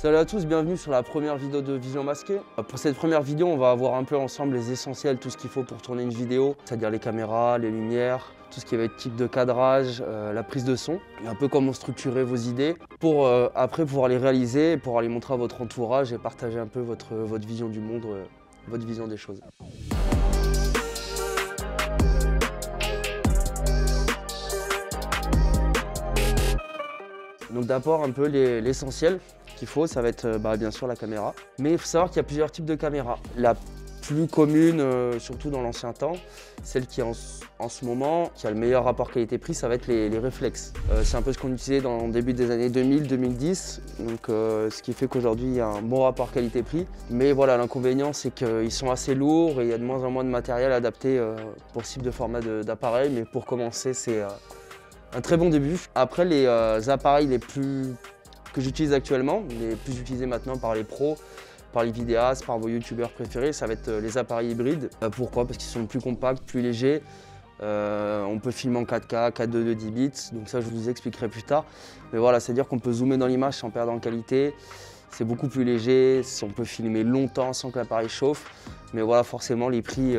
Salut à tous, bienvenue sur la première vidéo de Vision Masquée. Pour cette première vidéo, on va voir un peu ensemble les essentiels, tout ce qu'il faut pour tourner une vidéo, c'est-à-dire les caméras, les lumières, tout ce qui va être type de cadrage, la prise de son, et un peu comment structurer vos idées pour après pouvoir les réaliser, pouvoir les montrer à votre entourage et partager un peu votre vision du monde, votre vision des choses. Donc d'abord un peu l'essentiel qu'il faut, ça va être bien sûr la caméra. Mais il faut savoir qu'il y a plusieurs types de caméras. La plus commune, surtout dans l'ancien temps, celle qui est en ce moment, qui a le meilleur rapport qualité-prix, ça va être les réflexes. C'est un peu ce qu'on utilisait dans le début des années 2000-2010, donc ce qui fait qu'aujourd'hui il y a un bon rapport qualité-prix. Mais voilà, l'inconvénient c'est qu'ils sont assez lourds et il y a de moins en moins de matériel adapté pour ce type de format d'appareil. Mais pour commencer, c'est un très bon début. Après, les appareils que j'utilise actuellement, les plus utilisés maintenant par les pros, par les vidéastes, par vos youtubeurs préférés, ça va être les appareils hybrides. Pourquoi? Parce qu'ils sont plus compacts, plus légers. On peut filmer en 4K, 4.2 de 10 bits, donc ça je vous expliquerai plus tard. Mais voilà, c'est-à-dire qu'on peut zoomer dans l'image sans perdre en qualité. C'est beaucoup plus léger, on peut filmer longtemps sans que l'appareil chauffe. Mais voilà, forcément les prix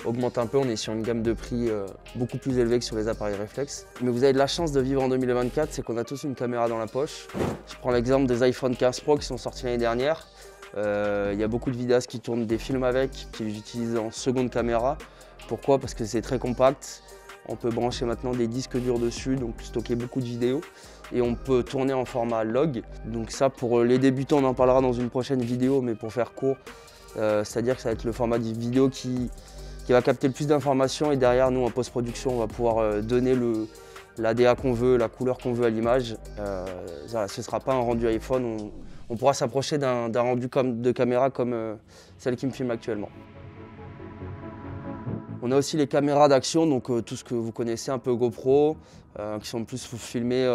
augmente un peu, on est sur une gamme de prix beaucoup plus élevée que sur les appareils réflexes. Mais vous avez de la chance de vivre en 2024, c'est qu'on a tous une caméra dans la poche. Je prends l'exemple des iPhone 15 Pro qui sont sortis l'année dernière. Il y a beaucoup de vidéastes qui tournent des films avec, qui les utilisent en seconde caméra. Pourquoi? Parce que c'est très compact. On peut brancher maintenant des disques durs dessus, donc stocker beaucoup de vidéos. Et on peut tourner en format log. Donc ça, pour les débutants, on en parlera dans une prochaine vidéo, mais pour faire court, c'est-à-dire que ça va être le format de vidéo qui va capter le plus d'informations et derrière nous en post-production on va pouvoir donner l'ADA qu'on veut, la couleur qu'on veut à l'image. Ce ne sera pas un rendu iPhone, on pourra s'approcher d'un rendu de caméra comme celle qui me filme actuellement. On a aussi les caméras d'action, donc tout ce que vous connaissez un peu GoPro, qui sont plus filmées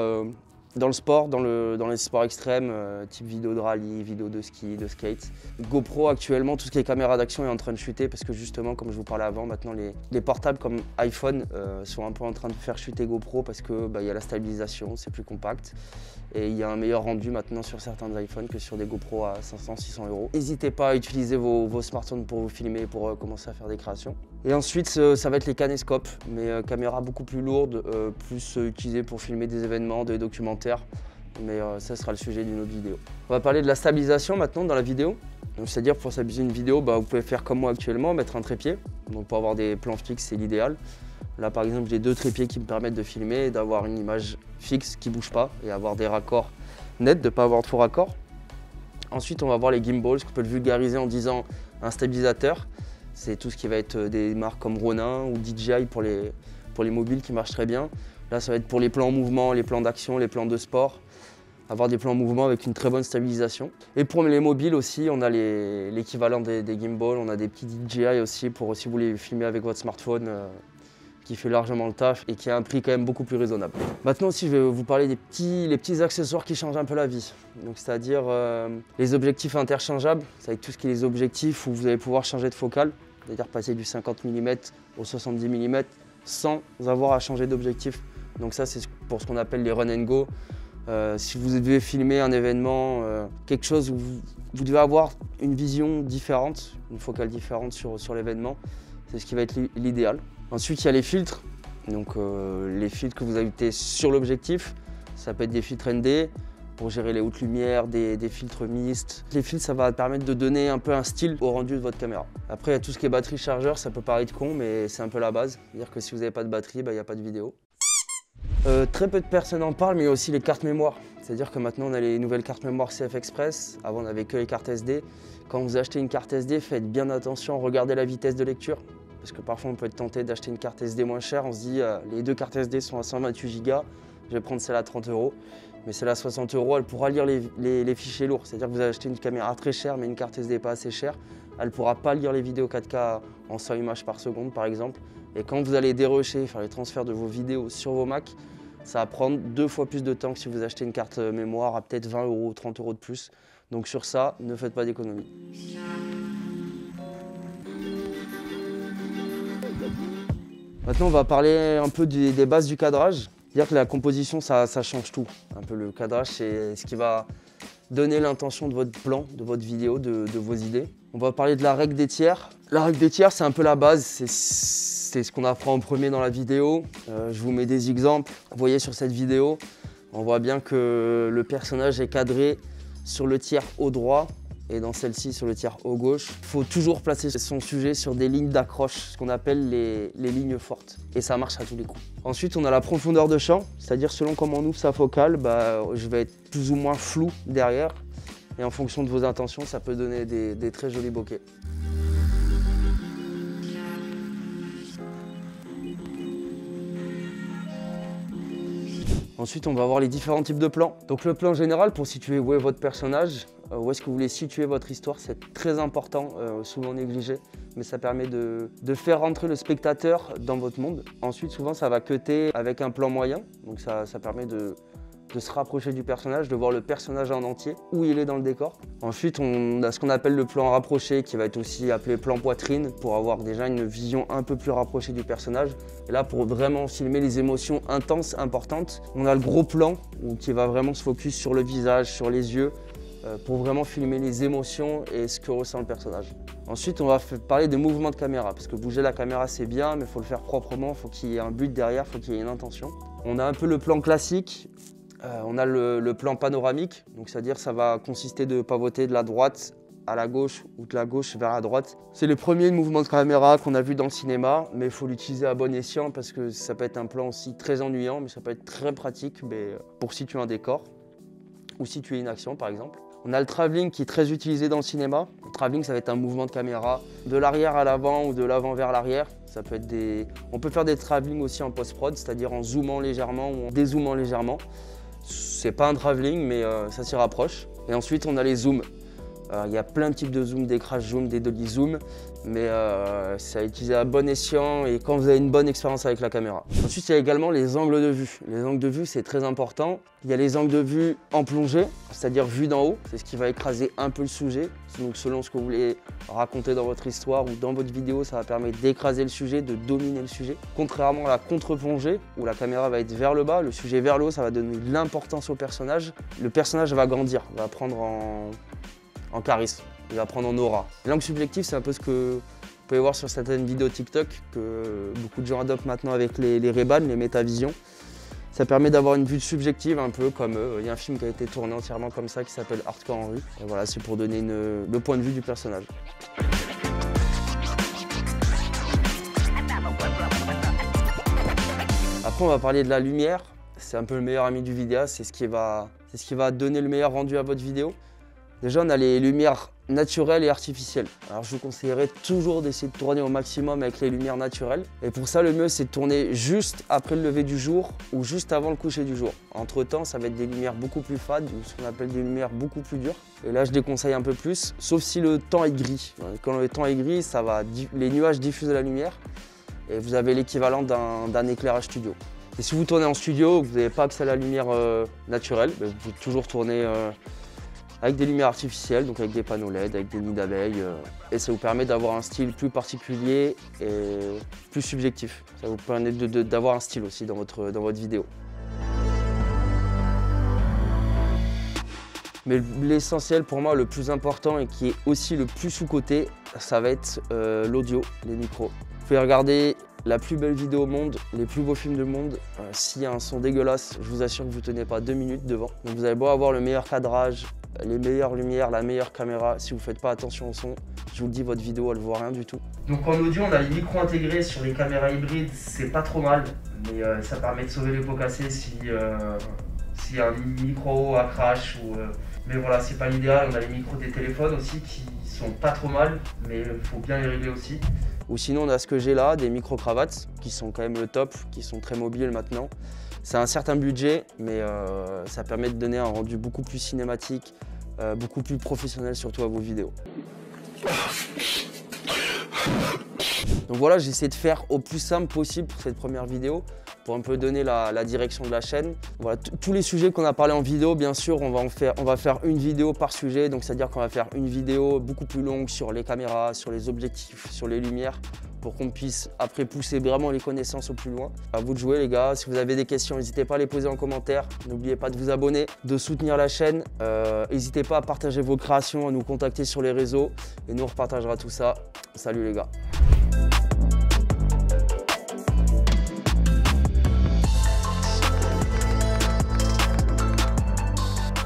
dans le sport, dans les sports extrêmes, type vidéo de rallye, vidéo de ski, de skate. GoPro actuellement, tout ce qui est caméra d'action est en train de chuter parce que justement, comme je vous parlais avant, maintenant les portables comme iPhone sont un peu en train de faire chuter GoPro parce que y a la stabilisation, c'est plus compact. Et il y a un meilleur rendu maintenant sur certains iPhones que sur des GoPro à 500-600 €. N'hésitez pas à utiliser vos smartphones pour vous filmer et pour commencer à faire des créations. Et ensuite, ça va être les caméscopes, mais caméras beaucoup plus lourdes, plus utilisées pour filmer des événements, des documentaires. Mais ça sera le sujet d'une autre vidéo. On va parler de la stabilisation maintenant dans la vidéo. C'est-à-dire pour stabiliser une vidéo, vous pouvez faire comme moi actuellement, mettre un trépied. Donc pour avoir des plans fixes, c'est l'idéal. Là par exemple, j'ai 2 trépieds qui me permettent de filmer et d'avoir une image fixe qui ne bouge pas et avoir des raccords nets, de ne pas avoir de faux raccords. Ensuite, on va voir les gimbals, qu'on peut le vulgariser en disant un stabilisateur. C'est tout ce qui va être des marques comme Ronin ou DJI pour les mobiles qui marchent très bien. Là, ça va être pour les plans en mouvement, les plans d'action, les plans de sport. Avoir des plans en mouvement avec une très bonne stabilisation. Et pour les mobiles aussi, on a l'équivalent des gimbals, on a des petits DJI aussi pour si vous voulez filmer avec votre smartphone qui fait largement le taf et qui a un prix quand même beaucoup plus raisonnable. Maintenant aussi, je vais vous parler les petits accessoires qui changent un peu la vie. Donc c'est-à-dire les objectifs interchangeables, c'est avec tout ce qui est les objectifs où vous allez pouvoir changer de focale, c'est-à-dire passer du 50 mm au 70 mm sans avoir à changer d'objectif. Donc ça, c'est pour ce qu'on appelle les run and go. Si vous devez filmer un événement, quelque chose où vous devez avoir une vision différente, une focale différente sur l'événement, c'est ce qui va être l'idéal. Ensuite, il y a les filtres. Donc les filtres que vous ajoutez sur l'objectif, ça peut être des filtres ND pour gérer les hautes lumières, des filtres mixtes. Les filtres, ça va permettre de donner un peu un style au rendu de votre caméra. Après, il y a tout ce qui est batterie, chargeur, ça peut paraître con, mais c'est un peu la base. C'est-à-dire que si vous n'avez pas de batterie, il n'y a pas de vidéo. Très peu de personnes en parlent, mais il y a aussi les cartes mémoire. C'est-à-dire que maintenant on a les nouvelles cartes mémoire CF Express. Avant on n'avait que les cartes SD. Quand vous achetez une carte SD, faites bien attention, regardez la vitesse de lecture. Parce que parfois on peut être tenté d'acheter une carte SD moins chère. On se dit les 2 cartes SD sont à 128 Go, je vais prendre celle à 30 €. Mais celle à 60 €, elle pourra lire les fichiers lourds. C'est-à-dire que vous achetez une caméra très chère mais une carte SD pas assez chère. Elle ne pourra pas lire les vidéos 4K en 100 images par seconde par exemple. Et quand vous allez dérusher, faire les transferts de vos vidéos sur vos Mac, ça va prendre 2 fois plus de temps que si vous achetez une carte mémoire à peut-être 20 €, 30 € de plus. Donc sur ça, ne faites pas d'économie. Maintenant, on va parler un peu des bases du cadrage. C'est-à-dire que la composition, ça change tout. Un peu le cadrage, c'est ce qui va donner l'intention de votre plan, de votre vidéo, de vos idées. On va parler de la règle des tiers. La règle des tiers, c'est un peu la base, c'est ce qu'on apprend en premier dans la vidéo. Je vous mets des exemples. Vous voyez sur cette vidéo, on voit bien que le personnage est cadré sur le tiers haut droit et dans celle-ci sur le tiers haut gauche. Il faut toujours placer son sujet sur des lignes d'accroche, ce qu'on appelle les lignes fortes. Et ça marche à tous les coups. Ensuite, on a la profondeur de champ, c'est-à-dire selon comment on ouvre sa focale, je vais être plus ou moins flou derrière. Et en fonction de vos intentions, ça peut donner des très jolis bokeh. Ensuite, on va voir les différents types de plans. Donc le plan général pour situer où est votre personnage, où est-ce que vous voulez situer votre histoire, c'est très important, souvent négligé, mais ça permet de faire rentrer le spectateur dans votre monde. Ensuite, souvent, ça va cutter avec un plan moyen, donc ça permet de se rapprocher du personnage, de voir le personnage en entier, où il est dans le décor. Ensuite, on a ce qu'on appelle le plan rapproché, qui va être aussi appelé plan poitrine, pour avoir déjà une vision un peu plus rapprochée du personnage. Et là, pour vraiment filmer les émotions intenses, importantes, on a le gros plan, qui va vraiment se focus sur le visage, sur les yeux, pour vraiment filmer les émotions et ce que ressent le personnage. Ensuite, on va parler des mouvements de caméra, parce que bouger la caméra, c'est bien, mais il faut le faire proprement, il faut qu'il y ait un but derrière, il faut qu'il y ait une intention. On a un peu le plan classique. On a le plan panoramique, donc c'est-à-dire ça va consister de pavoter de la droite à la gauche ou de la gauche vers la droite. C'est le premier mouvement de caméra qu'on a vu dans le cinéma, mais il faut l'utiliser à bon escient parce que ça peut être un plan aussi très ennuyant, mais ça peut être très pratique pour situer un décor ou situer une action par exemple. On a le travelling qui est très utilisé dans le cinéma. Le travelling, ça va être un mouvement de caméra de l'arrière à l'avant ou de l'avant vers l'arrière. Ça peut être On peut faire des travelling aussi en post-prod, c'est-à-dire en zoomant légèrement ou en dézoomant légèrement. C'est pas un travelling, mais ça s'y rapproche. Et ensuite, on a les zooms. Il y a plein de types de zooms, des crash zooms, des dolly zooms, mais c'est à utiliser à bon escient et quand vous avez une bonne expérience avec la caméra. Ensuite, il y a également les angles de vue. Les angles de vue, c'est très important. Il y a les angles de vue en plongée, c'est-à-dire vue d'en haut. C'est ce qui va écraser un peu le sujet. Donc, selon ce que vous voulez raconter dans votre histoire ou dans votre vidéo, ça va permettre d'écraser le sujet, de dominer le sujet. Contrairement à la contre-plongée, où la caméra va être vers le bas, le sujet vers le haut, ça va donner de l'importance au personnage. Le personnage va grandir, va prendre en charisme, il va prendre en aura. L'angle subjectif, c'est un peu ce que vous pouvez voir sur certaines vidéos TikTok que beaucoup de gens adoptent maintenant avec les Ray-Ban, les métavisions. Ça permet d'avoir une vue subjective un peu comme il y a un film qui a été tourné entièrement comme ça qui s'appelle Hardcore Henry. Et voilà, c'est pour donner le point de vue du personnage. Après, on va parler de la lumière. C'est un peu le meilleur ami du vidéaste, c'est ce qui va donner le meilleur rendu à votre vidéo. Déjà, on a les lumières naturelles et artificielles. Alors, je vous conseillerais toujours d'essayer de tourner au maximum avec les lumières naturelles. Et pour ça, le mieux, c'est de tourner juste après le lever du jour ou juste avant le coucher du jour. Entre-temps, ça va être des lumières beaucoup plus fades, ou ce qu'on appelle des lumières beaucoup plus dures. Et là, je déconseille un peu plus, sauf si le temps est gris. Quand le temps est gris, les nuages diffusent la lumière et vous avez l'équivalent d'un éclairage studio. Et si vous tournez en studio, vous n'avez pas accès à la lumière naturelle, vous pouvez toujours tourner avec des lumières artificielles, donc avec des panneaux LED, avec des nids d'abeilles. Et ça vous permet d'avoir un style plus particulier et plus subjectif. Ça vous permet d'avoir un style aussi dans votre vidéo. Mais l'essentiel pour moi, le plus important et qui est aussi le plus sous-coté, ça va être l'audio, les micros. Vous pouvez regarder la plus belle vidéo au monde, les plus beaux films du monde. S'il y a un son dégueulasse, je vous assure que vous ne tenez pas 2 minutes devant. Donc vous allez beau avoir le meilleur cadrage, les meilleures lumières, la meilleure caméra. Si vous ne faites pas attention au son, je vous le dis, votre vidéo, elle ne voit rien du tout. Donc en audio, on a les micros intégrés sur les caméras hybrides. C'est pas trop mal, mais ça permet de sauver les pots cassés s'il y a un micro à crash. Mais voilà, c'est pas l'idéal. On a les micros des téléphones aussi qui sont pas trop mal, mais il faut bien les régler aussi. Ou sinon, on a ce que j'ai là, des micro-cravates qui sont quand même le top, qui sont très mobiles maintenant. C'est un certain budget, mais ça permet de donner un rendu beaucoup plus cinématique, beaucoup plus professionnel, surtout à vos vidéos. Donc voilà, j'ai essayé de faire au plus simple possible pour cette première vidéo, pour un peu donner la direction de la chaîne. Voilà, tous les sujets qu'on a parlé en vidéo, bien sûr, on va faire une vidéo par sujet, donc c'est-à-dire qu'on va faire une vidéo beaucoup plus longue sur les caméras, sur les objectifs, sur les lumières. pour qu'on puisse après pousser vraiment les connaissances au plus loin. À vous de jouer les gars, si vous avez des questions, n'hésitez pas à les poser en commentaire. N'oubliez pas de vous abonner, de soutenir la chaîne. N'hésitez pas à partager vos créations, à nous contacter sur les réseaux et nous on repartagera tout ça. Salut les gars.